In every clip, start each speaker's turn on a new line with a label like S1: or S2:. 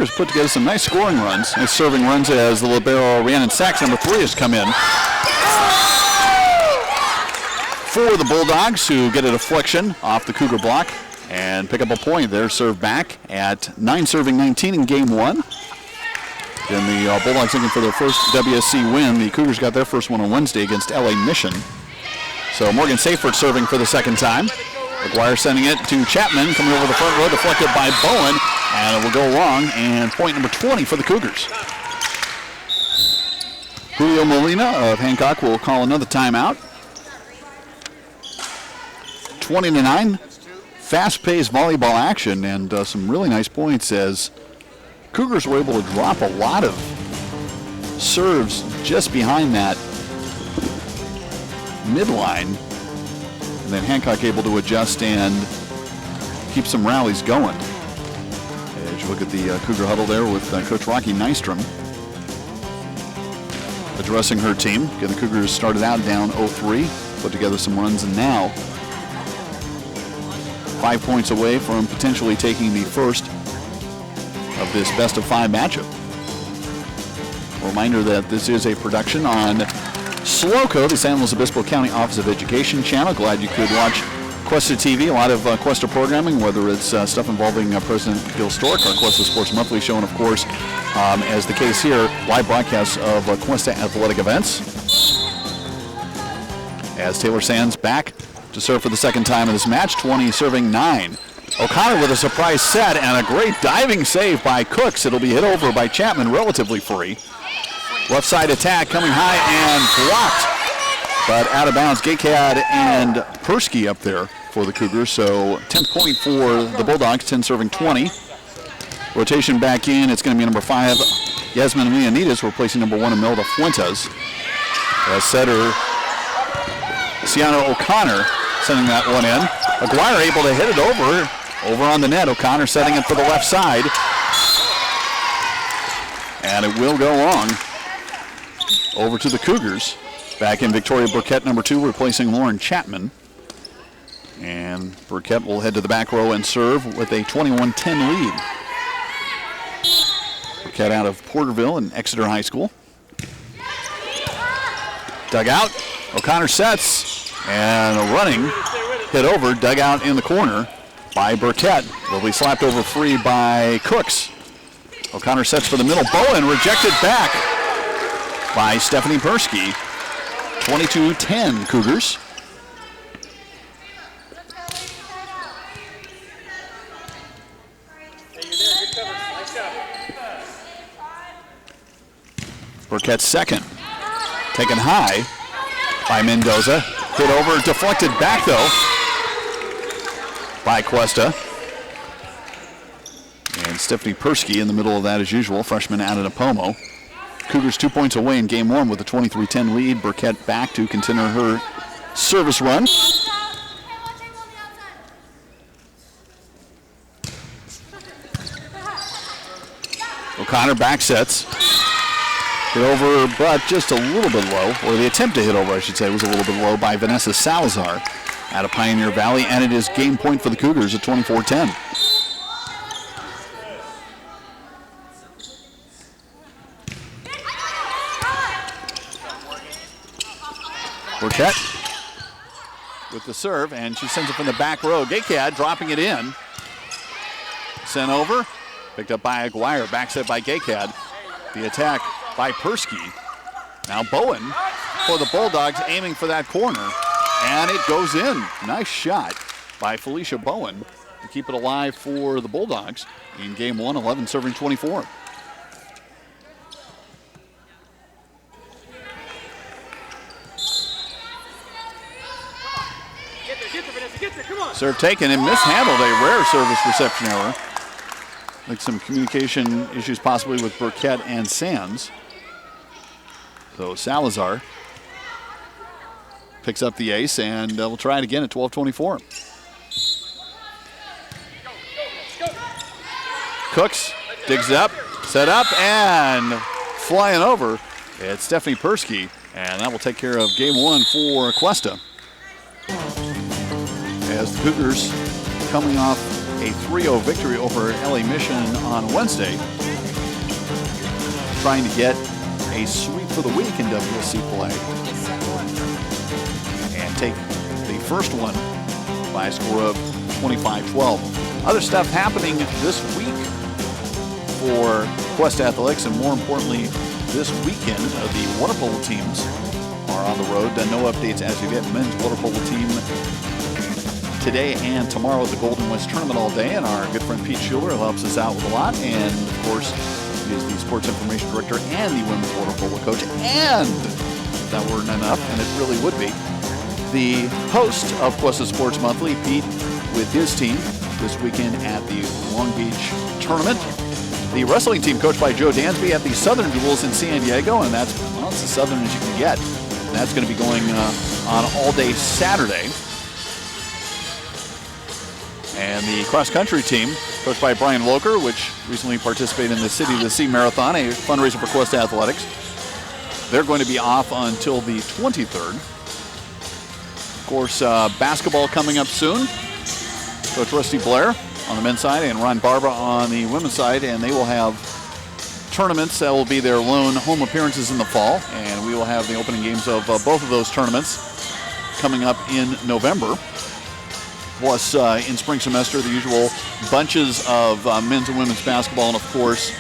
S1: Cougars put together some nice scoring runs, nice serving runs as the libero Rhiannon Sachs, number 3, has come in. For the Bulldogs, who get a deflection off the Cougar block and pick up a point. They're served back at 9 serving 19 in game 1. Then the Bulldogs looking for their first WSC win. The Cougars got their first one on Wednesday against LA Mission. So Morgan Seyfert serving for the second time. McGuire sending it to Chapman, coming over the front row, deflected by Bowen, and it will go long, and point number 20 for the Cougars. Julio Molina of Hancock will call another timeout. 20-9, fast-paced volleyball action, and some really nice points as Cougars were able to drop a lot of serves just behind that midline, and then Hancock able to adjust and keep some rallies going. As you look at the Cougar huddle there with Coach Rocky Nystrom addressing her team. Again, the Cougars started out down 0-3, put together some runs, and now 5 points away from potentially taking the first of this best-of-5 matchup. A reminder that this is a production on SLOCO, the San Luis Obispo County Office of Education channel. Glad you could watch Cuesta TV, a lot of Cuesta programming, whether it's stuff involving President Gil Stork, our Cuesta Sports Monthly show, and of course, as the case here, live broadcasts of Cuesta athletic events. As Taylor Sands back to serve for the second time in this match, 20 serving 9. O'Connor with a surprise set and a great diving save by Cooks. It'll be hit over by Chapman, relatively free. Left side attack coming high and blocked, but out of bounds. Gakad and Persky up there for the Cougars. So 10th point for the Bulldogs, 10 serving 20. Rotation back in. It's going to be number 5, Yasmin Leonidas, replacing number 1, Imelda Fuentes. As setter Sienna O'Connor sending that one in. McGuire able to hit it over on the net. O'Connor setting it for the left side. And it will go long over to the Cougars. Back in Victoria Burkett, number 2, replacing Lauren Chapman. And Burkett will head to the back row and serve with a 21-10 lead. Burkett out of Porterville and Exeter High School. Dug out. O'Connor sets. And a running hit over, dug out in the corner by Burkett. Will be slapped over free by Cooks. O'Connor sets for the middle. Bowen rejected back by Stephanie Persky. 22-10 Cougars. Burkett's second. Taken high by Mendoza. Hit over, deflected back though by Cuesta. And Stephanie Persky in the middle of that as usual, freshman out of Napomo. Cougars 2 points away in game 1 with a 23-10 lead. Burkett back to continue her service run. O'Connor back sets. Hit over, but just a little bit low, or the attempt to hit over, I should say, was a little bit low by Vanessa Salazar out of Pioneer Valley, and it is game point for the Cougars at 24-10. Burkett with the serve, and she sends it from the back row. Gakad dropping it in. Sent over, picked up by Aguirre, back set by Gakad. The attack by Persky. Now Bowen for the Bulldogs, aiming for that corner, and it goes in. Nice shot by Felicia Bowen to keep it alive for the Bulldogs in game 1, 11 serving 24. Serve taken and mishandled, a rare service reception error. Like some communication issues possibly with Burkett and Sands. So Salazar picks up the ace, and we'll try it again at 12:24. Cooks digs up, set up, and flying over. It's Stephanie Persky, and that will take care of game 1 for Cuesta. As the Cougars coming off a 3-0 victory over LA Mission on Wednesday, trying to get a sweep for the week in WSC play and take the first one by a score of 25-12. Other stuff happening this week for Cuesta Athletics, and more importantly, this weekend, the water polo teams are on the road. No updates as of yet. Men's water polo team today and tomorrow at the Golden West Tournament all day, and our good friend Pete Schuler helps us out with a lot, and of course he is the sports information director and the women's water polo coach, and if that weren't enough, and it really would be, the host of Cuesta Sports Monthly, Pete, with his team this weekend at the Long Beach Tournament. The wrestling team coached by Joe Dansby at the Southern Duels in San Diego, and that's, well, it's as southern as you can get. And that's going to be going on all day Saturday. And the cross-country team, coached by Brian Loker, which recently participated in the City to Sea Marathon, a fundraiser for Cuesta Athletics. They're going to be off until the 23rd. Of course, basketball coming up soon. Coach Rusty Blair on the men's side and Ron Barba on the women's side, and they will have tournaments that will be their lone home appearances in the fall, and we will have the opening games of both of those tournaments coming up in November. Plus, in spring semester, the usual bunches of men's and women's basketball, and of course,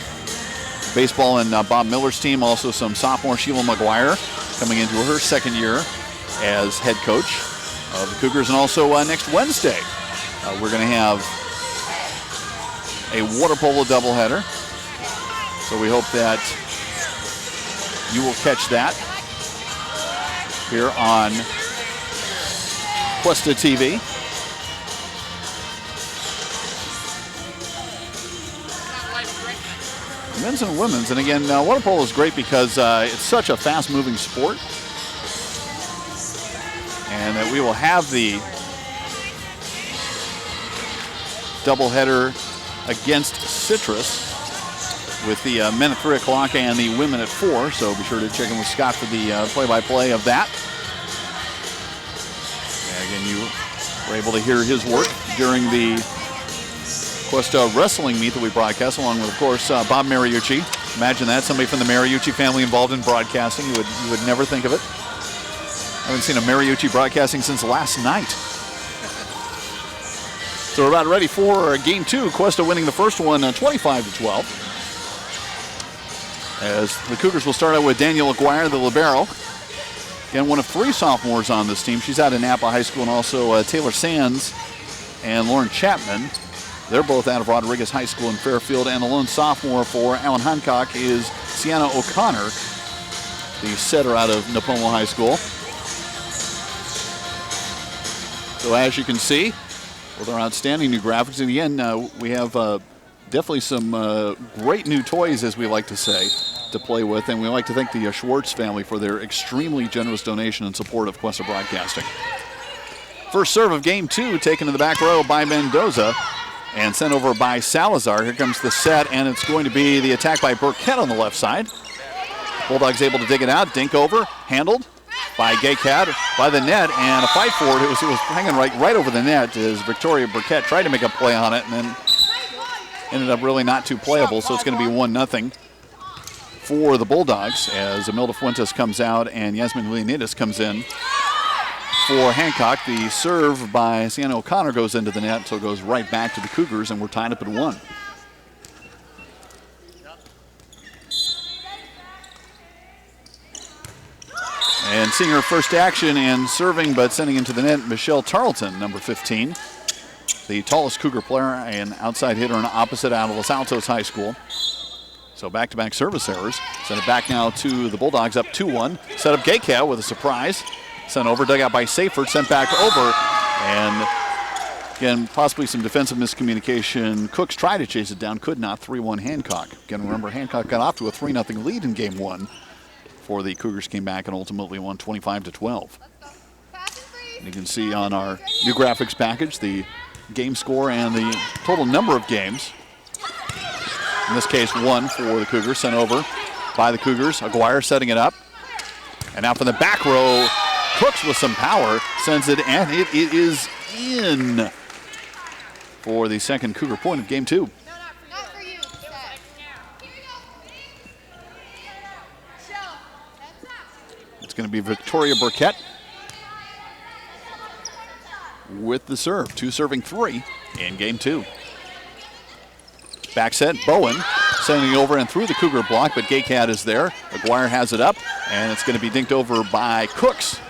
S1: baseball and Bob Miller's team. Also, some sophomore Sheila McGuire coming into her second year as head coach of the Cougars. And also next Wednesday, we're going to have a water polo doubleheader. So we hope that you will catch that here on Cuesta TV. Men's and women's, and again, water polo is great because it's such a fast-moving sport, and that we will have the doubleheader against Citrus with the men at 3 o'clock and the women at 4, so be sure to check in with Scott for the play-by-play of that. And again, you were able to hear his work during the Cuesta wrestling meet that we broadcast, along with, of course, Bob Mariucci. Imagine that, somebody from the Mariucci family involved in broadcasting. You would never think of it. I haven't seen a Mariucci broadcasting since last night. So we're about ready for game 2. Cuesta winning the first one 25-12. As the Cougars will start out with Daniel Aguirre, the libero. Again, one of 3 sophomores on this team. She's out of Napa High School, and also Taylor Sands and Lauren Chapman. They're both out of Rodriguez High School in Fairfield, and the lone sophomore for Allen Hancock is Sienna O'Connor, the setter out of Napomo High School. So as you can see, with our outstanding new graphics, and again, we have definitely some great new toys, as we like to say, to play with, and we like to thank the Schwartz family for their extremely generous donation and support of Cuesta Broadcasting. First serve of game 2 taken to the back row by Mendoza and sent over by Salazar. Here comes the set, and it's going to be the attack by Burkett on the left side. Bulldogs able to dig it out, dink over, handled by Gaycat by the net, and a fight for it. It was hanging right over the net as Victoria Burkett tried to make a play on it, and then ended up really not too playable, so it's going to be 1-0 for the Bulldogs as Imelda Fuentes comes out and Yasmin Leonidas comes in for Hancock. The serve by Sienna O'Connor goes into the net, so it goes right back to the Cougars, and we're tied up at 1. And seeing her first action and serving but sending into the net, Michelle Tarleton, number 15. The tallest Cougar player and outside hitter and opposite out of Los Altos High School. So back-to-back service errors. Send it back now to the Bulldogs, up 2-1. Set up Gaycat with a surprise. Sent over, dug out by Seyfert, sent back over. And again, possibly some defensive miscommunication. Cooks tried to chase it down, could not. 3-1 Hancock. Again, remember, Hancock got off to a 3-0 lead in game 1 before the Cougars came back and ultimately won 25-12. And you can see on our new graphics package the game score and the total number of games. In this case, 1 for the Cougars, sent over by the Cougars. Aguirre setting it up. And now from the back row, Cooks with some power, sends it, and it is in for the second Cougar point of game 2. It's going to be Victoria Burkett with the serve. 2 serving 3 in game 2. Back set, Bowen sending it over and through the Cougar block, but Gaycat is there. Aguirre has it up, and it's going to be dinked over by Cooks.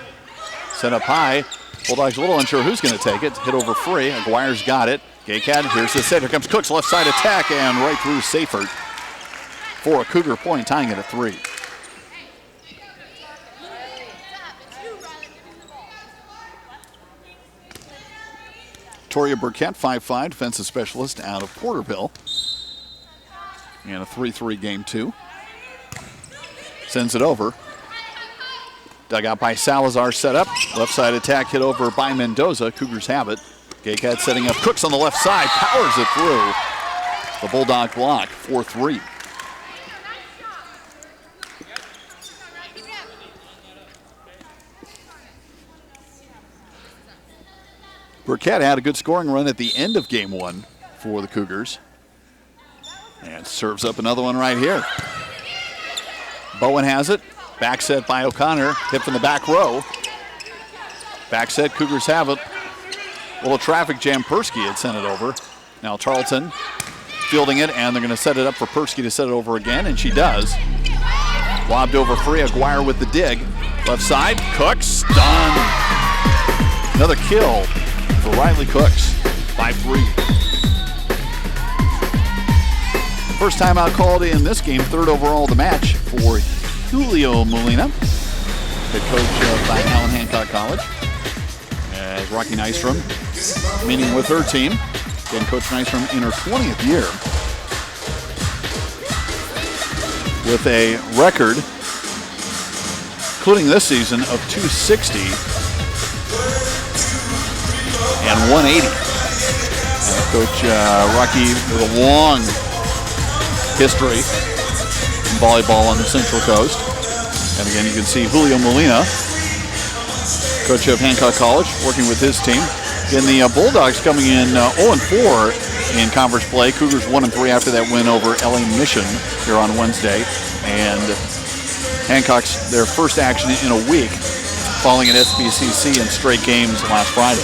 S1: Set up high. Bulldogs a little unsure who's going to take it. Hit over free. Aguirre's got it. Gaycat, here's the set. Here comes Cooks, left side attack, and right through Seyfert for a Cougar point, tying it at 3. Victoria Burkett, 5'5", defensive specialist out of Porterville. And a 3-3 game 2. Sends it over. Dug out by Salazar, set up. Left side attack hit over by Mendoza. Cougars have it. Gaycat setting up Cooks on the left side. Powers it through. The Bulldog block, 4-3. Burkett had a good scoring run at the end of game 1 for the Cougars. And serves up another one right here. Bowen has it. Back set by O'Connor. Hit from the back row. Back set, Cougars have it. A little traffic jam. Persky had sent it over. Now Tarleton fielding it, and they're going to set it up for Persky to set it over again, and she does. Lobbed over free. Aguirre with the dig. Left side. Cooks. Done. Another kill for Riley Cooks. 5-3. First timeout called in this game, 3rd overall of the match for Julio Molina, head coach of Allen Hancock College. As Rocky Nystrom meeting with her team. Again, Coach Nystrom in her 20th year with a record, including this season, of 260 and 180. And Coach Rocky with a long history in volleyball on the Central Coast. And again, you can see Julio Molina, coach of Hancock College, working with his team. Again, the Bulldogs coming in 0-4 in conference play. Cougars 1-3 after that win over LA Mission here on Wednesday. And Hancock's their first action in a week, falling at SBCC in straight games last Friday.